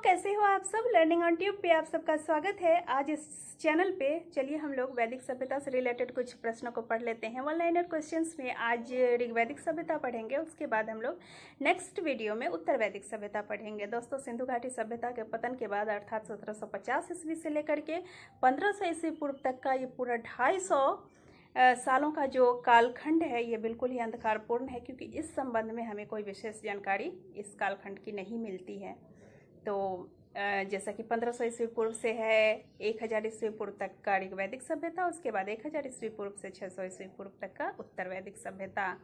कैसे हो आप सब। लर्निंग ऑन ट्यूब पे आप सबका स्वागत है। आज इस चैनल पे चलिए हम लोग वैदिक सभ्यता से रिलेटेड कुछ प्रश्नों को पढ़ लेते हैं। वन लाइनर क्वेश्चंस में आज ऋग्वैदिक सभ्यता पढ़ेंगे, उसके बाद हम लोग नेक्स्ट वीडियो में उत्तर वैदिक सभ्यता पढ़ेंगे। दोस्तों, सिंधु घाटी सभ्यता के पतन के बाद अर्थात 1750 ईस्वी से लेकर के 1500 ईस्वी पूर्व तक का ये पूरा 250 सालों का जो कालखंड है ये बिल्कुल ही अंधकारपूर्ण है, क्योंकि इस संबंध में हमें कोई विशेष जानकारी इस कालखंड की नहीं मिलती है। तो जैसा कि 1500 ईस्वी पूर्व से है 1000 ईस्वी पूर्व तक का ऋग्वैदिक सभ्यता, उसके बाद 1000 ईस्वी पूर्व से 600 ईस्वी पूर्व तक का उत्तर वैदिक सभ्यता।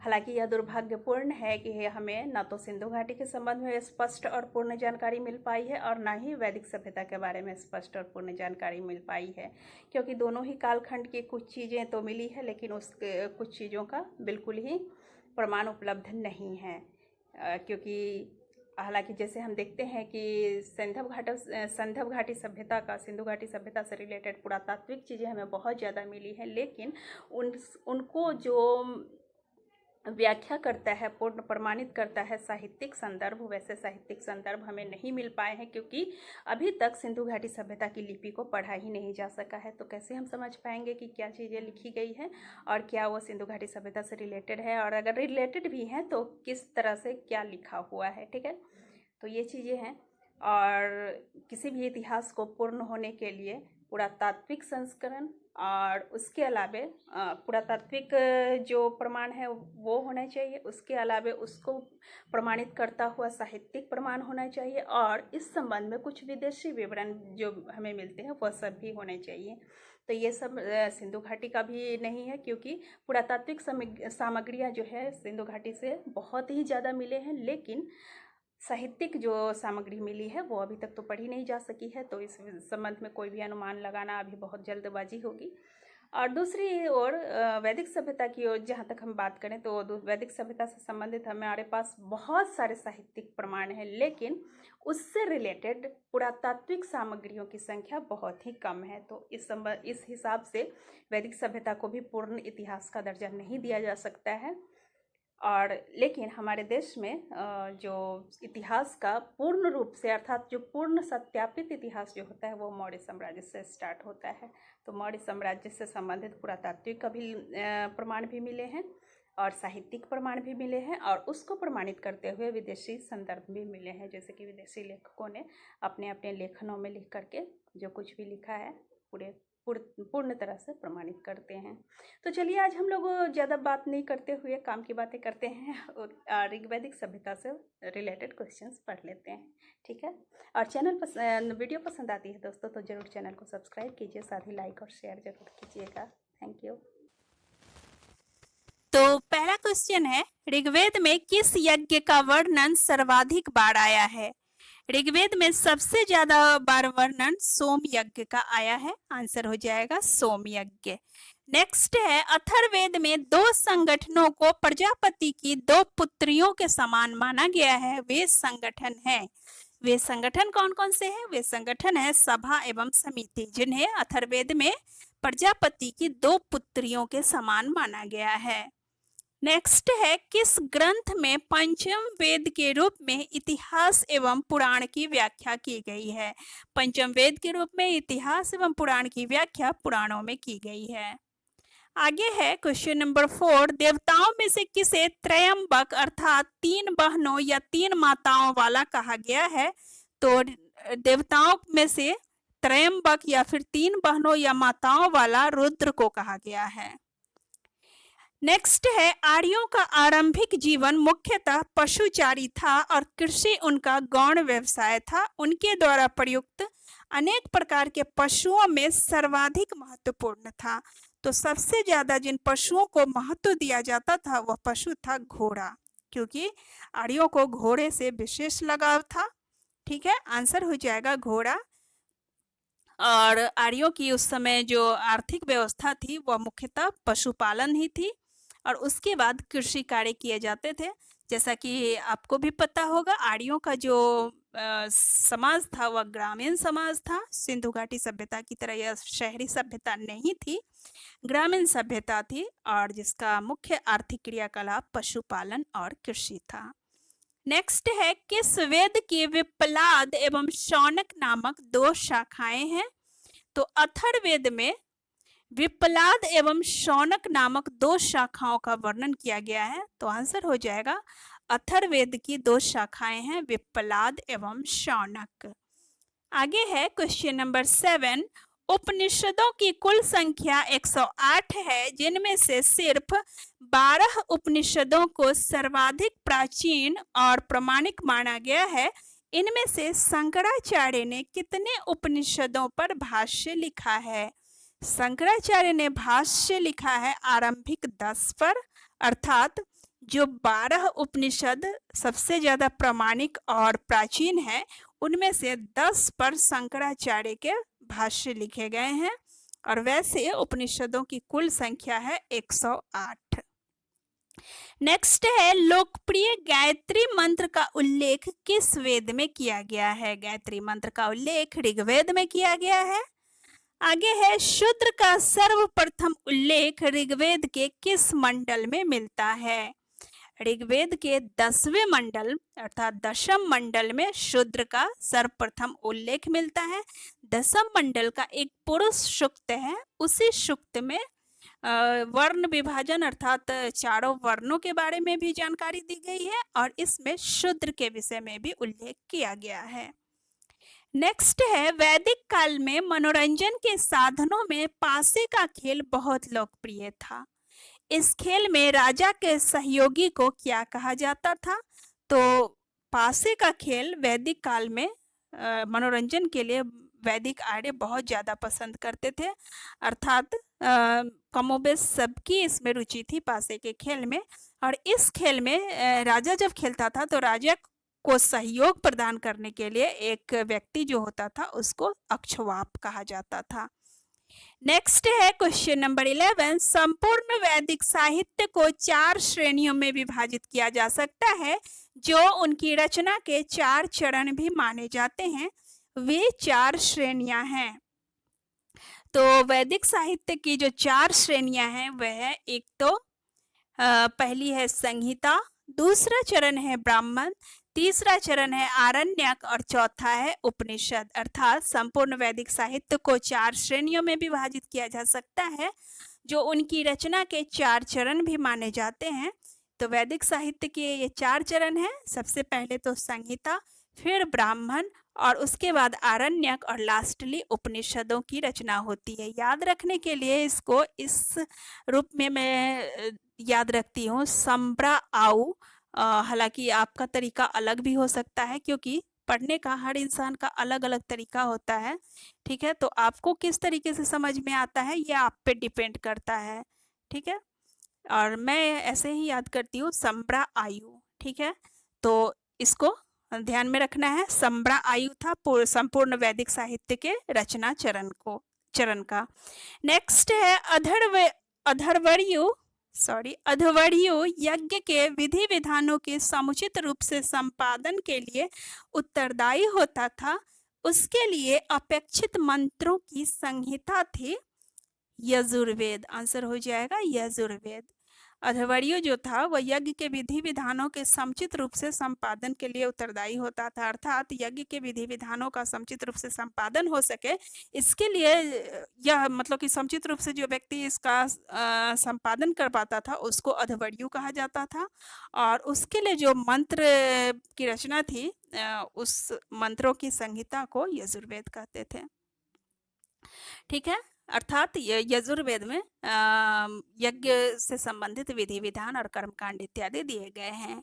हालांकि यह दुर्भाग्यपूर्ण है कि हमें न तो सिंधु घाटी के संबंध में स्पष्ट और पूर्ण जानकारी मिल पाई है और न ही वैदिक सभ्यता के बारे में स्पष्ट और पूर्ण जानकारी मिल पाई है, क्योंकि दोनों ही कालखंड की कुछ चीज़ें तो मिली है, लेकिन उस कुछ चीज़ों का बिल्कुल ही प्रमाण उपलब्ध नहीं है। क्योंकि हालांकि जैसे हम देखते हैं कि संधव घाटी सभ्यता का सिंधु घाटी सभ्यता से रिलेटेड पुरातात्विक चीज़ें हमें बहुत ज़्यादा मिली हैं, लेकिन उनको जो व्याख्या करता है, पूर्ण प्रमाणित करता है साहित्यिक संदर्भ, वैसे साहित्यिक संदर्भ हमें नहीं मिल पाए हैं, क्योंकि अभी तक सिंधु घाटी सभ्यता की लिपि को पढ़ा ही नहीं जा सका है। तो कैसे हम समझ पाएंगे कि क्या चीज़ें लिखी गई है और क्या वो सिंधु घाटी सभ्यता से रिलेटेड है, और अगर रिलेटेड भी हैं तो किस तरह से क्या लिखा हुआ है। ठीक है, तो ये चीज़ें हैं। और किसी भी इतिहास को पूर्ण होने के लिए पुरातात्विक संस्करण और उसके अलावे पुरातात्विक जो प्रमाण है वो होना चाहिए, उसके अलावे उसको प्रमाणित करता हुआ साहित्यिक प्रमाण होना चाहिए, और इस संबंध में कुछ विदेशी विवरण जो हमें मिलते हैं वह सब भी होने चाहिए। तो ये सब सिंधु घाटी का भी नहीं है, क्योंकि पुरातात्विक सामग्रियाँ जो है सिंधु घाटी से बहुत ही ज़्यादा मिले हैं, लेकिन साहित्यिक जो सामग्री मिली है वो अभी तक तो पढ़ी नहीं जा सकी है। तो इस संबंध में कोई भी अनुमान लगाना अभी बहुत जल्दबाजी होगी। और दूसरी ओर वैदिक सभ्यता की ओर जहाँ तक हम बात करें तो वैदिक सभ्यता से संबंधित हमारे पास बहुत सारे साहित्यिक प्रमाण हैं, लेकिन उससे रिलेटेड पुरातात्विक सामग्रियों की संख्या बहुत ही कम है। तो इस हिसाब से वैदिक सभ्यता को भी पूर्ण इतिहास का दर्जा नहीं दिया जा सकता है। और लेकिन हमारे देश में जो इतिहास का पूर्ण रूप से अर्थात जो पूर्ण सत्यापित इतिहास जो होता है वो मौर्य साम्राज्य से स्टार्ट होता है। तो मौर्य साम्राज्य से संबंधित पुरातात्विक का भी प्रमाण भी मिले हैं और साहित्यिक प्रमाण भी मिले हैं, और उसको प्रमाणित करते हुए विदेशी संदर्भ भी मिले हैं, जैसे कि विदेशी लेखकों ने अपने अपने लेखनों में लिख करके जो कुछ भी लिखा है पूर्ण तरह से प्रमाणित करते हैं। तो चलिए आज हम लोग ज़्यादा बात नहीं करते हुए काम की बातें करते हैं और ऋग्वैदिक सभ्यता से रिलेटेड क्वेश्चंस पढ़ लेते हैं। ठीक है, और वीडियो पसंद आती है दोस्तों तो ज़रूर चैनल को सब्सक्राइब कीजिए, साथ ही लाइक और शेयर जरूर कीजिएगा। Thank you. तो पहला क्वेश्चन है, ऋग्वेद में किस यज्ञ का वर्णन सर्वाधिक बार आया है? ऋग्वेद में सबसे ज्यादा बार वर्णन सोम यज्ञ का आया है। आंसर हो जाएगा सोम यज्ञ। नेक्स्ट है, अथर्ववेद में दो संगठनों को प्रजापति की दो पुत्रियों के समान माना गया है। वे संगठन कौन कौन से हैं? वे संगठन है सभा एवं समिति, जिन्हें अथर्ववेद में प्रजापति की दो पुत्रियों के समान माना गया है। नेक्स्ट है, किस ग्रंथ में पंचम वेद के रूप में इतिहास एवं पुराण की व्याख्या की गई है? पंचम वेद के रूप में इतिहास एवं पुराण की व्याख्या पुराणों में की गई है। आगे है क्वेश्चन नंबर 4, देवताओं में से किसे त्रयंबक अर्थात 3 बहनों या 3 माताओं वाला कहा गया है? तो देवताओं में से त्रयंबक या फिर 3 बहनों या माताओं वाला रुद्र को कहा गया है। नेक्स्ट है, आर्यों का आरंभिक जीवन मुख्यतः पशुचारी था और कृषि उनका गौण व्यवसाय था। उनके द्वारा प्रयुक्त अनेक प्रकार के पशुओं में सर्वाधिक महत्वपूर्ण था। तो सबसे ज्यादा जिन पशुओं को महत्व दिया जाता था वह पशु था घोड़ा, क्योंकि आर्यों को घोड़े से विशेष लगाव था। ठीक है, आंसर हो जाएगा घोड़ा। और आर्यों की उस समय जो आर्थिक व्यवस्था थी वह मुख्यतः पशुपालन ही थी, और उसके बाद कृषि कार्य किए जाते थे। जैसा कि आपको भी पता होगा, आर्यों का जो समाज था वह ग्रामीण समाज था। सिंधु घाटी सभ्यता की तरह यह शहरी सभ्यता नहीं थी, ग्रामीण सभ्यता थी, और जिसका मुख्य आर्थिक क्रियाकलाप पशुपालन और कृषि था। नेक्स्ट है किस वेद की विप्लाद एवं शौनक नामक दो शाखाएं हैं? तो अथर्ववेद में विप्लाद एवं शौनक नामक दो शाखाओं का वर्णन किया गया है। तो आंसर हो जाएगा अथर्ववेद की दो शाखाएं हैं विप्लाद एवं शौनक। आगे है क्वेश्चन नंबर 7। उपनिषदों की कुल संख्या 108 है, जिनमें से सिर्फ 12 उपनिषदों को सर्वाधिक प्राचीन और प्रमाणिक माना गया है। इनमें से शंकराचार्य ने कितने उपनिषदों पर भाष्य लिखा है? शंकराचार्य ने भाष्य लिखा है आरंभिक 10 पर, अर्थात जो 12 उपनिषद सबसे ज्यादा प्रमाणिक और प्राचीन है उनमें से 10 पर शंकराचार्य के भाष्य लिखे गए हैं, और वैसे उपनिषदों की कुल संख्या है 108। नेक्स्ट है लोकप्रिय गायत्री मंत्र का उल्लेख किस वेद में किया गया है? गायत्री मंत्र का उल्लेख ऋग्वेद में किया गया है। आगे है शूद्र का सर्वप्रथम उल्लेख ऋग्वेद के किस मंडल में मिलता है? ऋग्वेद के 10वें मंडल अर्थात दशम मंडल में शूद्र का सर्वप्रथम उल्लेख मिलता है। दशम मंडल का एक पुरुष सूक्त है, उसी सूक्त में वर्ण विभाजन अर्थात चारों वर्णों के बारे में भी जानकारी दी गई है, और इसमें शूद्र के विषय में भी उल्लेख किया गया है। नेक्स्ट है वैदिक काल में मनोरंजन के साधनों में पासे का खेल बहुत लोकप्रिय था। इस खेल में राजा के सहयोगी को क्या कहा जाता था? तो पासे का खेल वैदिक काल में मनोरंजन के लिए वैदिक आर्य बहुत ज्यादा पसंद करते थे, अर्थात कमोबेश सबकी इसमें रुचि थी पासे के खेल में। और इस खेल में राजा जब खेलता था तो राजा को सहयोग प्रदान करने के लिए एक व्यक्ति जो होता था उसको अक्षवाप कहा जाता था। नेक्स्ट है क्वेश्चन नंबर 11। संपूर्ण वैदिक साहित्य को 4 श्रेणियों में विभाजित किया जा सकता है, जो उनकी रचना के 4 चरण भी माने जाते हैं। वे 4 श्रेणियां हैं। तो वैदिक साहित्य की जो 4 श्रेणियां हैं वह एक तो पहली है संहिता, दूसरा चरण है ब्राह्मण, तीसरा चरण है आरण्यक और चौथा है उपनिषद। अर्थात संपूर्ण वैदिक साहित्य को 4 श्रेणियों में विभाजित किया जा सकता है, जो उनकी रचना के 4 चरण भी माने जाते हैं। तो वैदिक साहित्य के ये 4 चरण हैं। सबसे पहले तो संहिता, फिर ब्राह्मण, और उसके बाद आरण्यक, और लास्टली उपनिषदों की रचना होती है। याद रखने के लिए इसको इस रूप में मैं याद रखती हूँ, संब्रा आऊ। हालांकि आपका तरीका अलग भी हो सकता है, क्योंकि पढ़ने का हर इंसान का अलग अलग तरीका होता है। ठीक है, तो आपको किस तरीके से समझ में आता है ये आप पे डिपेंड करता है। ठीक है, और मैं ऐसे ही याद करती हूँ संब्रा आयु। ठीक है, तो इसको ध्यान में रखना है। संब्रा आयु था संपूर्ण वैदिक साहित्य के रचना चरण का। नेक्स्ट है अधवर्यु यज्ञ के विधि विधानों के समुचित रूप से संपादन के लिए उत्तरदायी होता था। उसके लिए अपेक्षित मंत्रों की संहिता थी यजुर्वेद। आंसर हो जाएगा यजुर्वेद। अधवर्यु जो था वह यज्ञ के विधि विधानों के समुचित रूप से संपादन के लिए उत्तरदायी होता था, अर्थात यज्ञ के विधि विधानों का समुचित रूप से संपादन हो सके, इसके लिए यह मतलब कि समुचित रूप से जो व्यक्ति इसका संपादन कर पाता था उसको अधवर्यु कहा जाता था, और उसके लिए जो मंत्र की रचना थी उस मंत्रों की संहिता को यजुर्वेद कहते थे। ठीक है, अर्थात यजुर्वेद में यज्ञ से संबंधित विधि विधान और कर्मकांड इत्यादि दिए गए हैं।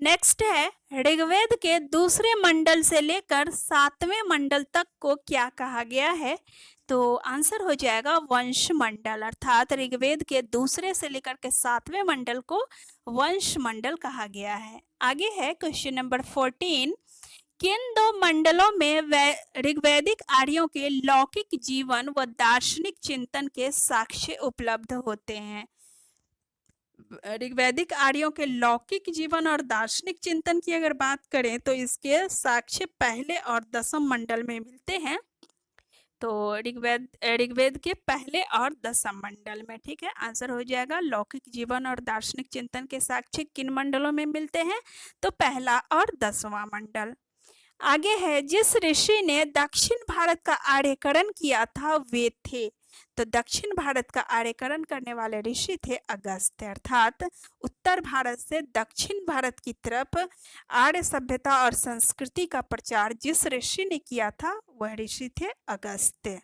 नेक्स्ट है ऋग्वेद के दूसरे मंडल से लेकर 7वें मंडल तक को क्या कहा गया है? तो आंसर हो जाएगा वंश मंडल। अर्थात ऋग्वेद के दूसरे से लेकर के 7वें मंडल को वंश मंडल कहा गया है। आगे है क्वेश्चन नंबर 14। किन 2 मंडलों में ऋग्वैदिक आर्यों के लौकिक जीवन व दार्शनिक चिंतन के साक्ष्य उपलब्ध होते हैं? ऋग्वैदिक आर्यों के लौकिक जीवन और दार्शनिक चिंतन की अगर बात करें तो इसके साक्ष्य पहले और 10वें मंडल में मिलते हैं। तो ऋग्वेद के पहले और 10वें मंडल में, ठीक है। आंसर हो जाएगा लौकिक जीवन और दार्शनिक चिंतन के साक्ष्य किन मंडलों में मिलते हैं? तो पहला और 10वां मंडल। आगे है, जिस ऋषि ने दक्षिण भारत का आर्यकरण किया था वे थे। तो दक्षिण भारत का आर्यकरण करने वाले ऋषि थे अगस्त्य, अर्थात उत्तर भारत से दक्षिण भारत की तरफ आर्य सभ्यता और संस्कृति का प्रचार जिस ऋषि ने किया था वह ऋषि थे अगस्त्य।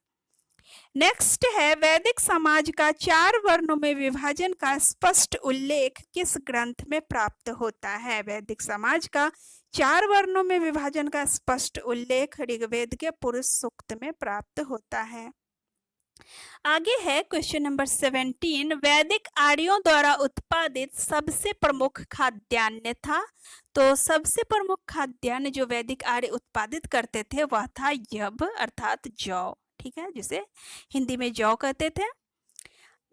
नेक्स्ट है, वैदिक समाज का 4 वर्णों में विभाजन का स्पष्ट उल्लेख किस ग्रंथ में प्राप्त होता है? वैदिक समाज का 4 वर्णों में विभाजन का स्पष्ट उल्लेख ऋग्वेद के पुरुष सूक्त में प्राप्त होता है। आगे है क्वेश्चन नंबर 17, वैदिक आर्यों द्वारा उत्पादित सबसे प्रमुख खाद्यान्न था। तो सबसे प्रमुख खाद्यान्न जो वैदिक आर्य उत्पादित करते थे वह था यव, अर्थात जौ, ठीक है, जिसे हिंदी में जौ कहते थे।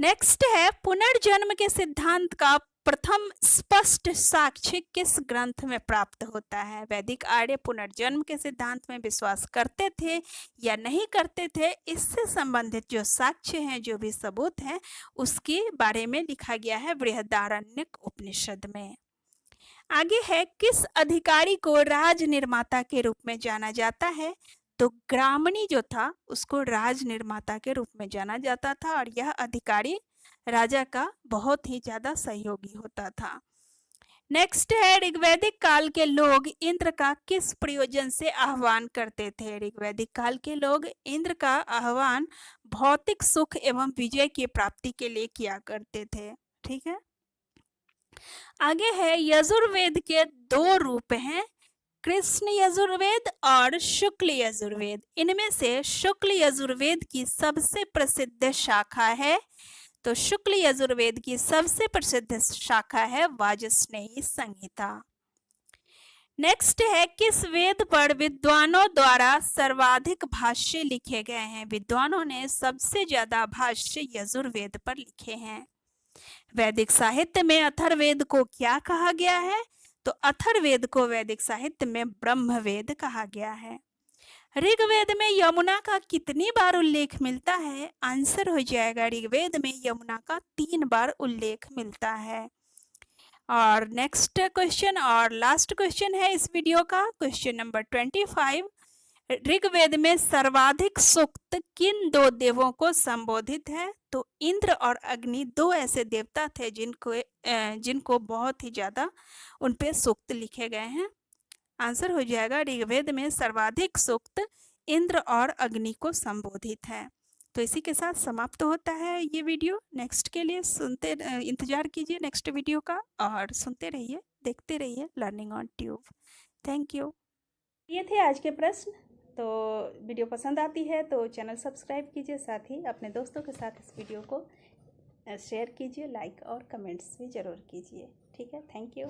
नेक्स्ट है, पुनर्जन्म के सिद्धांत का प्रथम स्पष्ट साक्ष्य किस ग्रंथ में प्राप्त होता है? वैदिक आर्य पुनर्जन्म के सिद्धांत में विश्वास करते थे या नहीं करते थे, इससे संबंधित जो साक्ष्य हैं, जो भी सबूत हैं, उसके बारे में लिखा गया है बृहदारण्यक उपनिषद में। आगे है, किस अधिकारी को राज निर्माता के रूप में जाना जाता है? तो ग्रामणी जो था उसको राज निर्माता के रूप में जाना जाता था और यह अधिकारी राजा का बहुत ही ज्यादा सहयोगी होता था। नेक्स्ट है, ऋग्वैदिक काल के लोग इंद्र का किस प्रयोजन से आह्वान करते थे? ऋग्वैदिक काल के लोग इंद्र का आह्वान भौतिक सुख एवं विजय की प्राप्ति के लिए किया करते थे, ठीक है। आगे है, यजुर्वेद के 2 रूप हैं, कृष्ण यजुर्वेद और शुक्ल यजुर्वेद। इनमें से शुक्ल यजुर्वेद की सबसे प्रसिद्ध शाखा है, तो शुक्ल यजुर्वेद की सबसे प्रसिद्ध शाखा है वाजस्नेयी संहिता। नेक्स्ट है, किस वेद पर विद्वानों द्वारा सर्वाधिक भाष्य लिखे गए हैं? विद्वानों ने सबसे ज्यादा भाष्य यजुर्वेद पर लिखे हैं। वैदिक साहित्य में अथर्ववेद को क्या कहा गया है? तो अथर्ववेद को वैदिक साहित्य में ब्रह्मवेद कहा गया है। ऋग्वेद में यमुना का कितनी बार उल्लेख मिलता है? आंसर हो जाएगा ऋग्वेद में यमुना का 3 बार उल्लेख मिलता है। और नेक्स्ट क्वेश्चन और लास्ट क्वेश्चन है इस वीडियो का, क्वेश्चन नंबर 25, ऋग्वेद में सर्वाधिक सूक्त किन 2 देवों को संबोधित है? तो इंद्र और अग्नि 2 ऐसे देवता थे जिनको बहुत ही ज्यादा उन पे सूक्त लिखे गए हैं। आंसर हो जाएगा ऋग्वेद में सर्वाधिक सूक्त इंद्र और अग्नि को संबोधित है। तो इसी के साथ समाप्त होता है ये वीडियो। नेक्स्ट के लिए इंतजार कीजिए नेक्स्ट वीडियो का, और सुनते रहिए, देखते रहिए learning on tube. Thank you. ये थे आज के प्रश्न। तो वीडियो पसंद आती है तो चैनल सब्सक्राइब कीजिए, साथ ही अपने दोस्तों के साथ इस वीडियो को शेयर कीजिए, लाइक और कमेंट्स भी ज़रूर कीजिए, ठीक है। Thank you.